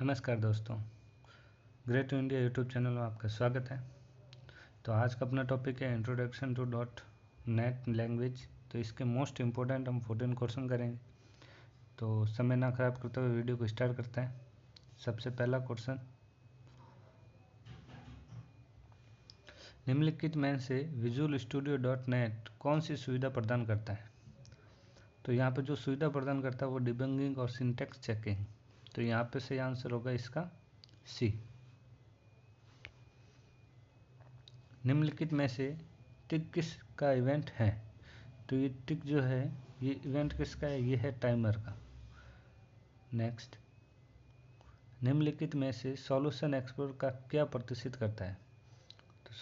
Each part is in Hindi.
नमस्कार दोस्तों, great to India YouTube channel में आपका स्वागत है। तो आज का अपना टॉपिक है introduction to dot net language. तो इसके मोस्ट इम्पोर्टेंट हम 14 क्वेश्चन करेंगे। तो समय ना खराब करते हुए वीडियो को स्टार्ट करते हैं। सबसे पहला क्वेश्चन, निम्नलिखित में से विजुअल स्टूडियो डॉट नेट कौन सी सुविधा प्रदान करता है? तो यहाँ पे जो सुविधा प्रदान करता है वो डिबगिंग और सिंटैक्स चेकिंग। तो यहाँ पे सही आंसर होगा इसका सी। निम्नलिखित में से टिक किस का इवेंट है? तो ये टिक जो है ये इवेंट किसका है? ये है टाइमर का। नेक्स्ट, निम्नलिखित में से सॉल्यूशन एक्सप्लोर का क्या प्रदर्शित करता है? तो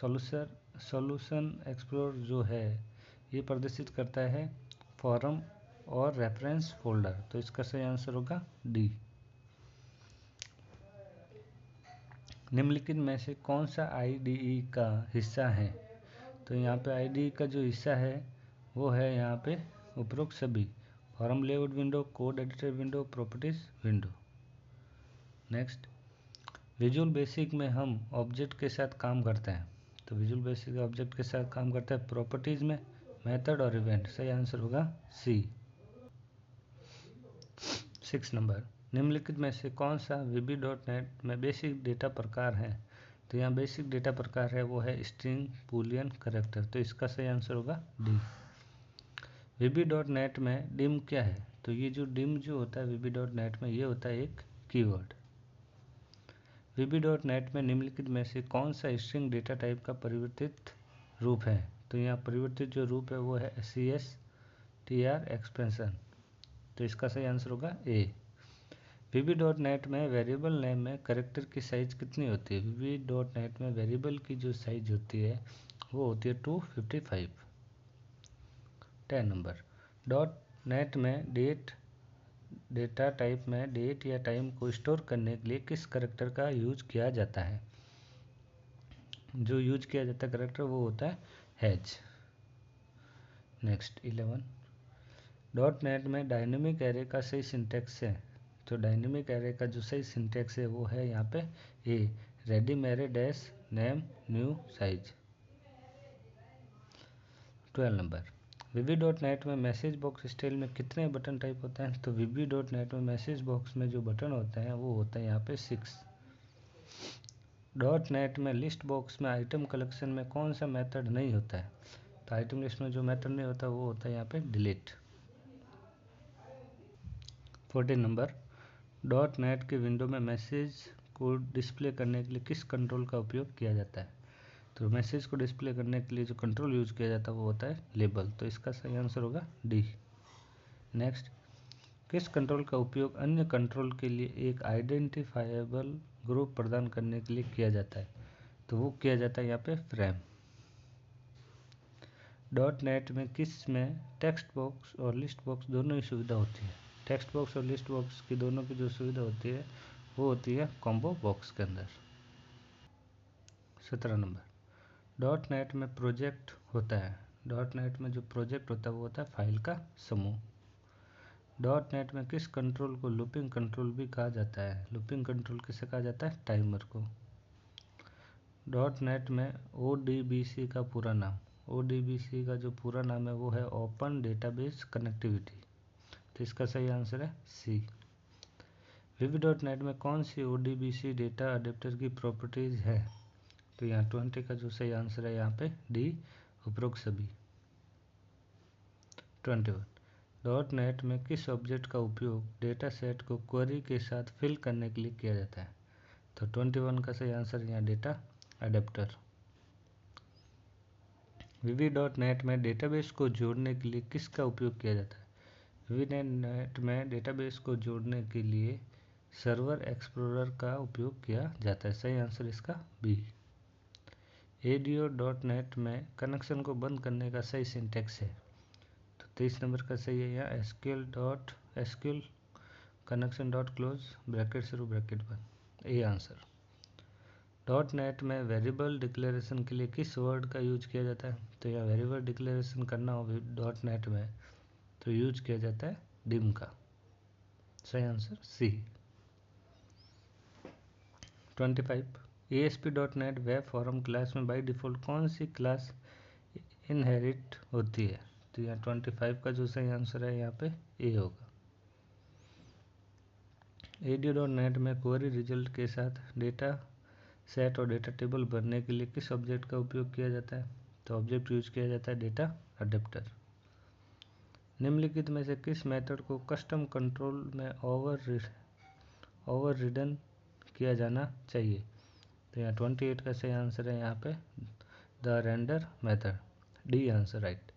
सॉल्यूशन एक्सप्लोर जो है ये प्रदर्शित करता है फॉरम और रेफरेंस फोल्डर। तो इसका सही आंसर होगा डी। निम्नलिखित में से कौन सा आईडीई का हिस्सा है? तो यहाँ पे आईडीई का जो हिस्सा है वो है यहाँ पे उपरोक्त सभी: form layout window, code editor window, properties window. Next, visual basic में हम ऑब्जेक्ट के साथ काम करते हैं। तो विजुअल बेसिक ऑब्जेक्ट के साथ काम करता है प्रॉपर्टीज में, मेथड और इवेंट। सही आंसर होगा सी। 6 नंबर, निम्नलिखित में से कौन सा VB.NET में बेसिक डेटा प्रकार है? तो यहाँ बेसिक डेटा प्रकार है वो है स्ट्रिंग, बूलियन, कैरेक्टर। तो इसका सही आंसर होगा डी। VB.NET में डिम क्या है? तो ये जो डिम जो होता है VB.NET में ये होता है एक कीवर्ड। VB.NET में निम्नलिखित में से कौन सा स्ट्रिंग डेटा टाइप का परिवर्तित रूप है? तो यहाँ परिवर्तित जो रूप है वो है CSTR एक्सपेंशन। तो इसका सही आंसर होगा ए। VB.NET में वेरिएबल नेम में कैरेक्टर की साइज कितनी होती है? VB.NET में वेरिएबल की जो साइज होती है वो होती है 255। 10 नंबर, .NET में डेटा टाइप में डेट या टाइम को स्टोर करने के लिए किस कैरेक्टर का यूज किया जाता है? जो यूज किया जाता है कैरेक्टर वो होता है हैज। नेक्स्ट 11, .NET में डायनेमिक एरे का सही सिंटैक्स है। तो डायनेमिक एरे का जो सही सिंटैक्स है वो है यहाँ पे ए, redim array dash name new size. 12 number, VB.NET में मैसेज बॉक्स स्टाइल में कितने बटन टाइप होते हैं? तो VB.NET में मैसेज बॉक्स में जो बटन होते हैं वो होता है यहाँ पे 6। .NET में लिस्ट बॉक्स में आइटम कलेक्शन में कौन सा मेथड नहीं होता है? तो आइटम लिस्ट में जो मेथड नहीं होता वो होता है यहाँ पे डिलीट। 14 नंबर, .NET के विंडो में मैसेज को डिस्प्ले करने के लिए किस कंट्रोल का उपयोग किया जाता है? तो मैसेज को डिस्प्ले करने के लिए जो कंट्रोल यूज किया जाता है वो होता है लेबल। तो इसका सही आंसर होगा डी। नेक्स्ट, किस कंट्रोल का उपयोग अन्य कंट्रोल के लिए एक आइडेंटिफाइबल ग्रुप प्रदान करने के लिए किया जाता है? तो वो किया जाता है यहाँ पे फ्रेम। .NET में किस में टेक्स्ट बॉक्स और लिस्ट बॉक्स दोनों ही सुविधा होती है? टेक्स्ट बॉक्स और लिस्ट बॉक्स की दोनों की जो सुविधा होती है वो होती है कॉम्बो बॉक्स के अंदर। 17 नंबर, .NET में प्रोजेक्ट होता है। .NET में जो प्रोजेक्ट होता है वो होता है फाइल का समूह। .NET में किस कंट्रोल को लूपिंग कंट्रोल भी कहा जाता है? लूपिंग कंट्रोल किसे कहा जाता है? टाइमर को। .NET में ODBC का पूरा नाम, ODBC का जो पूरा नाम है वो है ओपन डेटाबेस कनेक्टिविटी। तो इसका सही आंसर है सी। VB.NET में कौन सी ODBC डेटा अडेप्टर की प्रॉपर्टीज है? तो यहाँ 20 का जो सही आंसर है यहाँ पे डी, उपरोक्त सभी। 21, .NET में किस ऑब्जेक्ट का उपयोग डेटा सेट को क्वेरी के साथ फिल करने के लिए किया जाता है? तो 21 का सही आंसर यहाँ डेटा अडेप्टर। VB.NET में डेटाबेस को जोड़ने के लिए किसका उपयोग किया जाता है? VB.NET में डेटाबेस को जोड़ने के लिए सर्वर एक्सप्लोरर का उपयोग किया जाता है। सही आंसर इसका बी। ADO.NET में कनेक्शन को बंद करने का सही सिंटैक्स है। तो 23 नंबर का सही है यहाँ SQL connection dot close bracket शुरू ब्रैकेट बंद। A answer. .NET में वेरिएबल डिक्लेरेशन के लिए किस वर्ड का यूज किया जाता है? तो यहाँ वेरिएबल डिक्लेरेशन करना हो .NEट में तो यूज किया जाता है डिम का। सही answer C. 25 ASP.NET web form class में बाय डिफ़ॉल्ट कौन सी क्लास इनहेरिट होती है? तो यहाँ 25 का जो सही आंसर है यहाँ पे ए होगा। AD.NET में क्वेरी रिजल्ट के साथ डेटा सेट और डेटा टेबल भरने के लिए किस ऑब्जेक्ट का उपयोग किया जाता है? तो ऑब्जेक्ट यूज किया जाता है डेटा अडेप्टर। निम्नलिखित में से किस मेथड को कस्टम कंट्रोल में ओवर रिडन किया जाना चाहिए? तो यहाँ 28 का सही आंसर है यहाँ पे the render method, D answer right.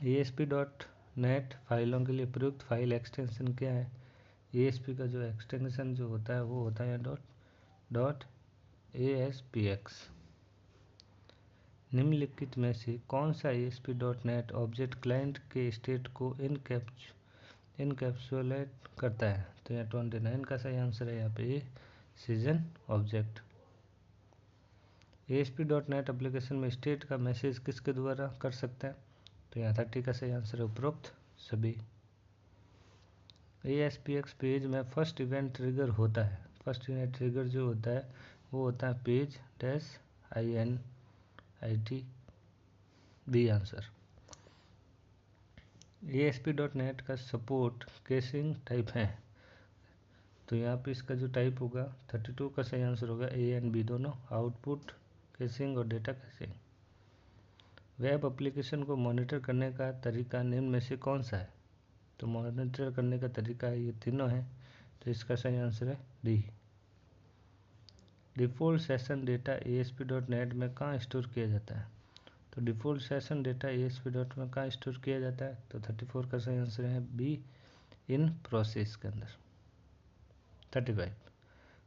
ASP.NET फाइलों के लिए प्रयुक्त फाइल एक्सटेंशन क्या है? ASP का जो एक्सटेंशन जो होता है वो होता है .ASPX। निम्नलिखित में से कौन सा ASP.NET ऑब्जेक्ट क्लाइंट के स्टेट को इनकैप्सुलेट करता है? तो यहाँ 29 का सही आंसर है यहाँ पे सीजन ऑब्जेक्ट। ASP.NET एप्लीकेशन में स्टेट का मैसेज किसके द्वारा कर सकते हैं? तो यहाँ 30 का सही आंसर है उपरोक्त सभी। ASPX पेज में फर्स्ट इवेंट ट्रिगर होता है। फर्स्ट इवेंट ट्रिगर जो होता है वो होता है page -INIT, B answer. ASP.NET का सपोर्ट केसिंग टाइप है। तो यहाँ पे इसका जो टाइप होगा 32 का सही आंसर होगा ए एंड बी दोनों, आउटपुट केसिंग और डेटा केसिंग। वेब एप्लीकेशन को मॉनिटर करने का तरीका निम्न में से कौन सा है? तो मॉनिटर करने का तरीका ये तीनों है, तो इसका सही आंसर है D. Default session data ASP.NET में कहाँ स्टोर किया जाता है? तो डिफ़ॉल्ट सेशन डेटा ASP.NET में कहाँ स्टोर किया जाता है? तो 34 का सही आंसर है बी, इन प्रोसेस के अंदर। 35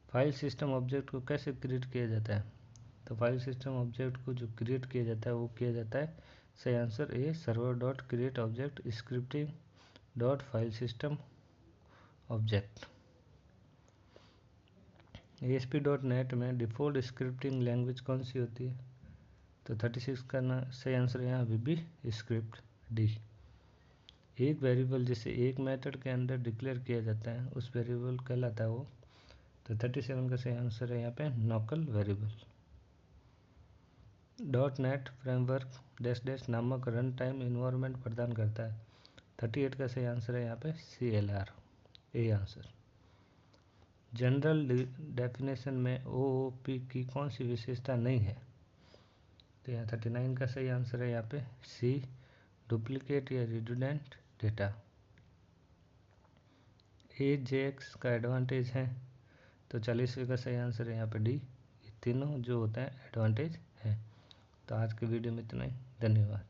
फाइल सिस्टम ऑब्जेक्ट को कैसे क्रिएट किया जाता है? तो फाइल सिस्टम ऑब्जेक्ट को जो क्रिएट किया जाता है वो किया जाता है सही answer A server dot create object scripting dot file system object. ASP.NET में डिफ़ॉल्ट स्क्रिप्टिंग लैंग्वेज कौन सी होती है? तो 36 का सही आंसर है यहाँ VB स्क्रिप्ट, डी। एक वेरिएबल जिसे एक मेथड के अंदर डिक्लेयर किया जाता है उस वेरिएबल कहलाता है वो। तो 37 का सही आंसर है यहाँ पे लोकल वेरिएबल। .NET फ्रेमवर्क -- नामक रन टाइम इन्वायरमेंट प्रदान करता है। 38 का सही आंसर है यहाँ पे CLR, A answer. General definition में OOP की कौन सी विशेषता नहीं है? तो यहाँ 39 का सही आंसर है यहाँ पे सी, डुप्लीकेट या रिडंडेंट डेटा। AJAX का एडवांटेज है? तो 40 का सही आंसर है यहाँ पे डी, ये तीनों जो होता है एडवांटेज है। तो आज के वीडियो में इतना ही, धन्यवाद।